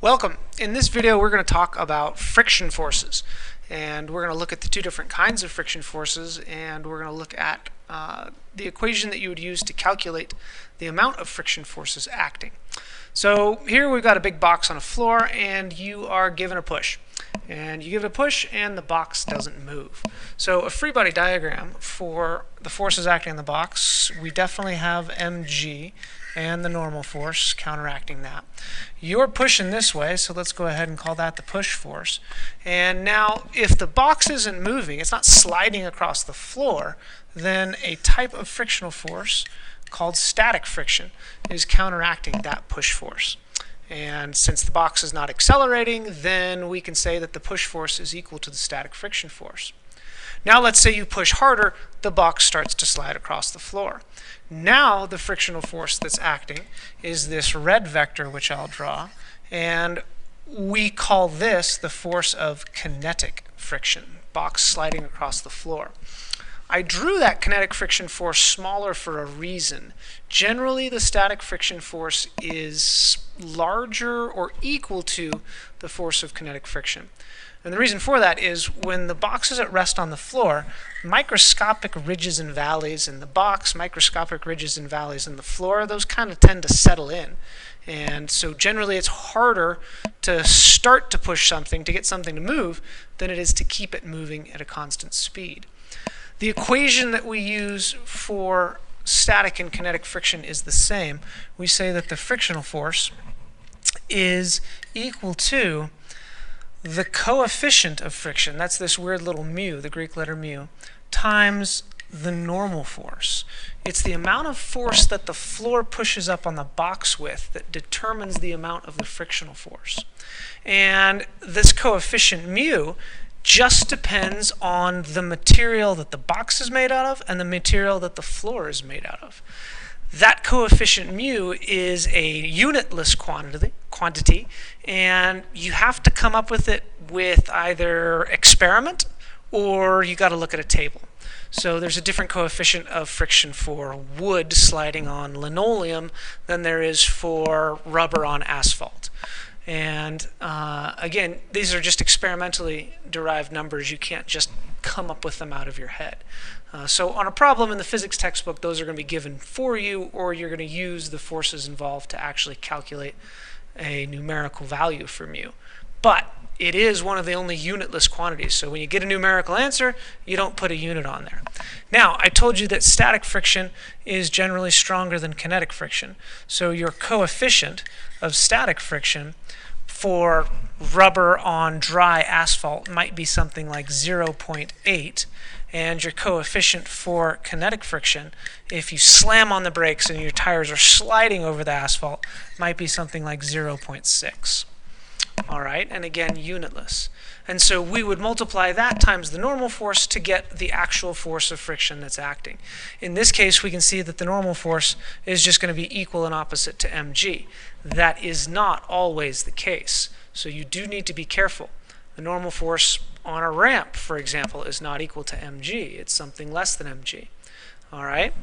Welcome. In this video we're going to talk about friction forces, and we're going to look at the two different kinds of friction forces, and we're going to look at the equation that you would use to calculate the amount of friction forces acting. So here we've got a big box on a floor and you are given a push. And you give it a push and the box doesn't move. So a free body diagram for the forces acting on the box, we definitely have mg and the normal force counteracting that. You're pushing this way, so let's go ahead and call that the push force. And now if the box isn't moving, it's not sliding across the floor, then a type of frictional force called static friction is counteracting that push force. And since the box is not accelerating, then we can say that the push force is equal to the static friction force. Now let's say you push harder, the box starts to slide across the floor. Now the frictional force that's acting is this red vector, which I'll draw, and we call this the force of kinetic friction, box sliding across the floor. I drew that kinetic friction force smaller for a reason. Generally, the static friction force is larger or equal to the force of kinetic friction. And the reason for that is when the box is at rest on the floor, microscopic ridges and valleys in the box, microscopic ridges and valleys in the floor, those kind of tend to settle in. And so generally it's harder to start to push something, to get something to move, than it is to keep it moving at a constant speed. The equation that we use for static and kinetic friction is the same. We say that the frictional force is equal to the coefficient of friction, that's this weird little mu, the Greek letter mu, times the normal force. It's the amount of force that the floor pushes up on the box with that determines the amount of the frictional force. And this coefficient mu just depends on the material that the box is made out of and the material that the floor is made out of. That coefficient mu is a unitless quantity, and you have to come up with it with either experiment or you got to look at a table. So there's a different coefficient of friction for wood sliding on linoleum than there is for rubber on asphalt. And again, these are just experimentally derived numbers. You can't just come up with them out of your head. So on a problem in the physics textbook, those are going to be given for you, or you're going to use the forces involved to actually calculate a numerical value for mu. But it is one of the only unitless quantities. So when you get a numerical answer, you don't put a unit on there. Now, I told you that static friction is generally stronger than kinetic friction. So your coefficient of static friction for rubber on dry asphalt might be something like 0.8, and your coefficient for kinetic friction, if you slam on the brakes and your tires are sliding over the asphalt, might be something like 0.6. All right, and again, unitless. And so we would multiply that times the normal force to get the actual force of friction that's acting. In this case, we can see that the normal force is just going to be equal and opposite to mg. That is not always the case. So you do need to be careful. The normal force on a ramp, for example, is not equal to mg. It's something less than mg. All right?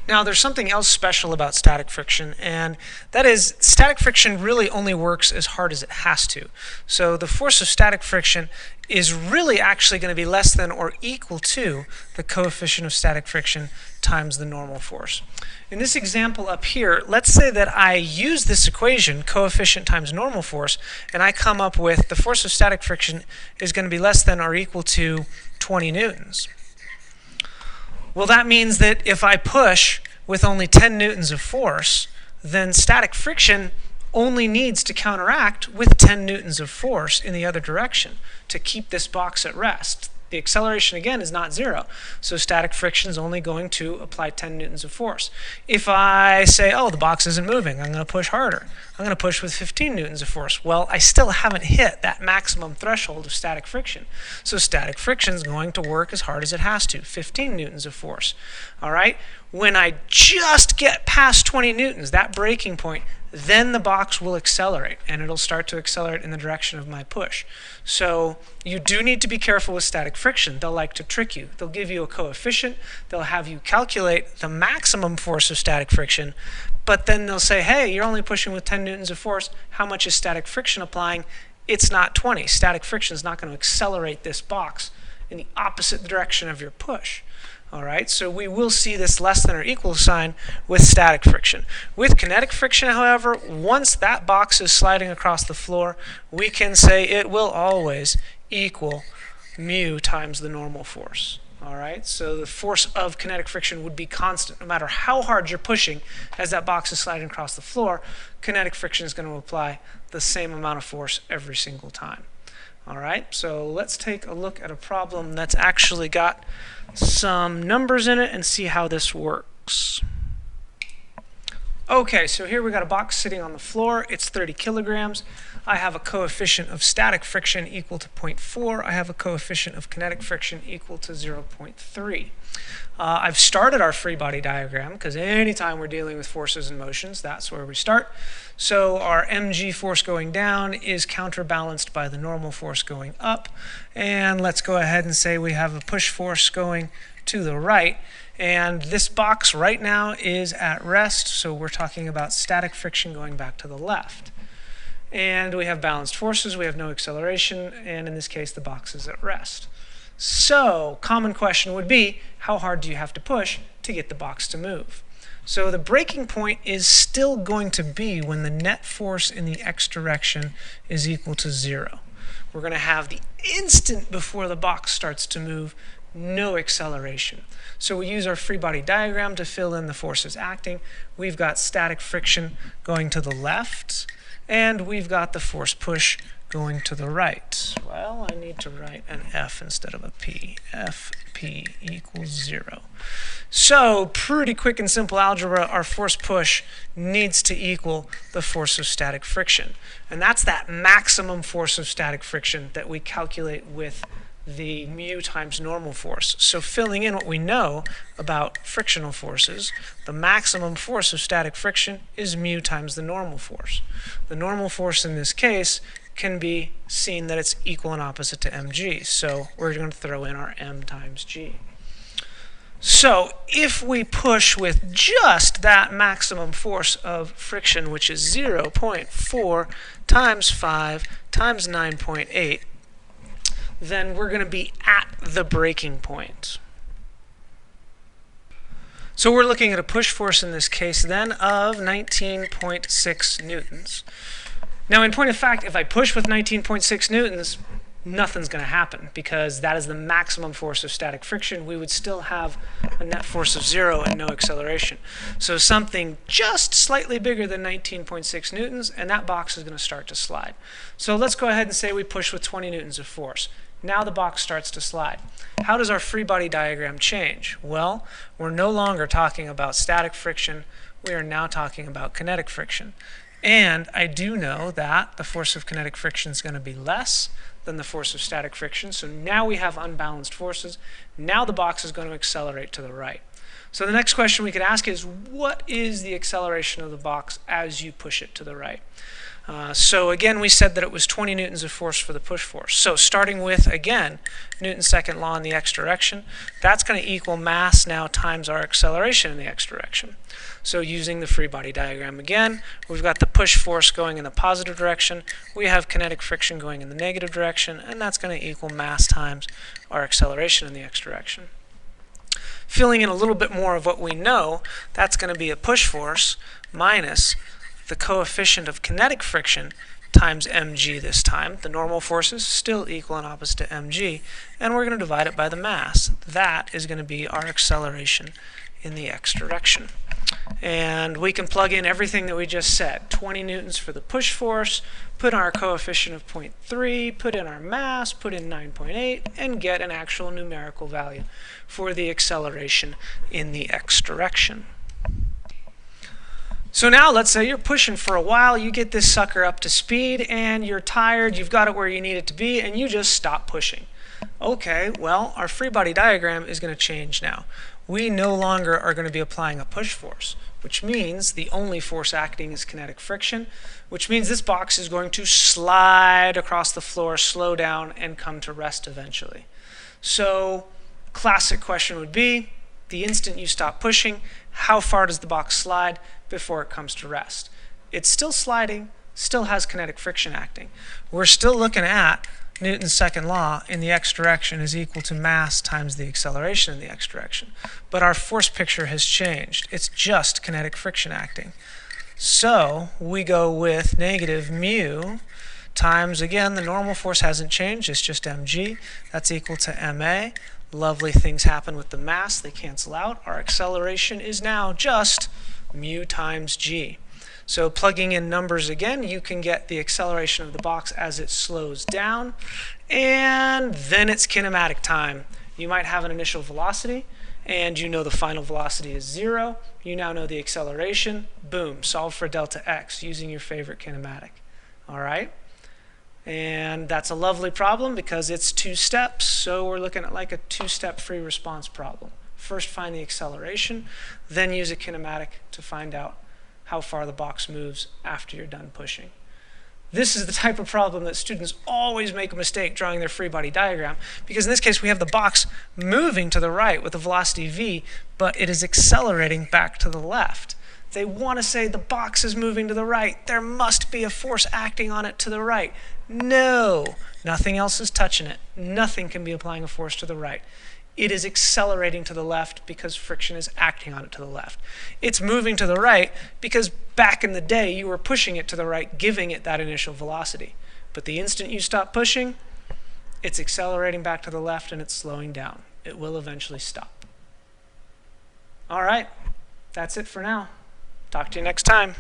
Now, there's something else special about static friction, and that is static friction really only works as hard as it has to. So the force of static friction is really actually going to be less than or equal to the coefficient of static friction times the normal force. In this example up here, let's say that I use this equation, coefficient times normal force, and I come up with the force of static friction is going to be less than or equal to 20 newtons. Well, that means that if I push with only 10 newtons of force, then static friction only needs to counteract with 10 newtons of force in the other direction to keep this box at rest. The acceleration, again, is not zero, so static friction is only going to apply 10 newtons of force. If I say, oh, the box isn't moving, I'm going to push harder, I'm going to push with 15 newtons of force. Well, I still haven't hit that maximum threshold of static friction. So static friction is going to work as hard as it has to, 15 newtons of force. All right? When I just get past 20 newtons, that breaking point, then the box will accelerate, and it'll start to accelerate in the direction of my push. So you do need to be careful with static friction. They'll like to trick you. They'll give you a coefficient. They'll have you calculate the maximum force of static friction, but then they'll say, hey, you're only pushing with 10 newtons of force. How much is static friction applying? It's not 20. Static friction is not going to accelerate this box in the opposite direction of your push. All right, so we will see this less than or equal sign with static friction. With kinetic friction, however, once that box is sliding across the floor, we can say it will always equal mu times the normal force. All right, so the force of kinetic friction would be constant no matter how hard you're pushing as that box is sliding across the floor. Kinetic friction is going to apply the same amount of force every single time. All right, so let's take a look at a problem that's actually got some numbers in it and see how this works. Okay, so here we got a box sitting on the floor. It's 30 kilograms. I have a coefficient of static friction equal to 0.4. I have a coefficient of kinetic friction equal to 0.3. I've started our free body diagram because anytime we're dealing with forces and motions, that's where we start. So our mg force going down is counterbalanced by the normal force going up. And let's go ahead and say we have a push force going to the right. And this box right now is at rest, so we're talking about static friction going back to the left. And we have balanced forces, we have no acceleration, and in this case the box is at rest. So, common question would be, how hard do you have to push to get the box to move? So the breaking point is still going to be when the net force in the x direction is equal to 0. We're going to have the instant before the box starts to move, no acceleration. So we use our free body diagram to fill in the forces acting. We've got static friction going to the left, and we've got the force push going to the right. Well, I need to write an F instead of a P. Fp equals 0. So, pretty quick and simple algebra, our force push needs to equal the force of static friction. And that's that maximum force of static friction that we calculate with the mu times normal force. So filling in what we know about frictional forces, the maximum force of static friction is mu times the normal force. The normal force in this case can be seen that it's equal and opposite to mg. So we're going to throw in our m times g. So if we push with just that maximum force of friction, which is 0.4 times 5 times 9.8, then we're going to be at the breaking point. So we're looking at a push force in this case then of 19.6 newtons. Now in point of fact, if I push with 19.6 newtons, nothing's going to happen because that is the maximum force of static friction. We would still have a net force of 0 and no acceleration. So something just slightly bigger than 19.6 newtons, and that box is going to start to slide. So let's go ahead and say we push with 20 newtons of force. Now the box starts to slide. How does our free body diagram change? Well, we're no longer talking about static friction. We are now talking about kinetic friction. And I do know that the force of kinetic friction is going to be less than the force of static friction. So now we have unbalanced forces. Now the box is going to accelerate to the right. So the next question we could ask is, what is the acceleration of the box as you push it to the right? So again, we said that it was 20 newtons of force for the push force. So starting with, again, Newton's second law in the x direction, that's going to equal mass now times our acceleration in the x direction. So using the free body diagram again, we've got the push force going in the positive direction, we have kinetic friction going in the negative direction, and that's going to equal mass times our acceleration in the x direction. Filling in a little bit more of what we know, that's going to be a push force minus the coefficient of kinetic friction times mg this time. The normal force is still equal and opposite to mg, and we're going to divide it by the mass. That is going to be our acceleration in the x direction. And we can plug in everything that we just said. 20 newtons for the push force, put our coefficient of 0.3, put in our mass, put in 9.8, and get an actual numerical value for the acceleration in the x direction. So now let's say you're pushing for a while, you get this sucker up to speed and you're tired, you've got it where you need it to be, and you just stop pushing. Okay, well, our free body diagram is going to change now. We no longer are going to be applying a push force, which means the only force acting is kinetic friction, which means this box is going to slide across the floor, slow down, and come to rest eventually. So, classic question would be, the instant you stop pushing, how far does the box slide before it comes to rest? It's still sliding, still has kinetic friction acting. We're still looking at Newton's second law in the x direction is equal to mass times the acceleration in the x direction. But our force picture has changed. It's just kinetic friction acting. So we go with negative mu times, again, the normal force hasn't changed, it's just mg. That's equal to ma. Lovely things happen with the mass, they cancel out. Our acceleration is now just mu times g. So plugging in numbers again, you can get the acceleration of the box as it slows down, and then it's kinematic time. You might have an initial velocity, and you know the final velocity is 0. You now know the acceleration. Boom, solve for delta x using your favorite kinematic. All right? And that's a lovely problem because it's 2 steps, so we're looking at like a 2-step free response problem. First find the acceleration, then use a kinematic to find out how far the box moves after you're done pushing. This is the type of problem that students always make a mistake drawing their free body diagram, because in this case we have the box moving to the right with a velocity v, but it is accelerating back to the left. They want to say the box is moving to the right. There must be a force acting on it to the right. No, nothing else is touching it. Nothing can be applying a force to the right. It is accelerating to the left because friction is acting on it to the left. It's moving to the right because back in the day you were pushing it to the right, giving it that initial velocity. But the instant you stop pushing, it's accelerating back to the left and it's slowing down. It will eventually stop. All right, that's it for now. Talk to you next time.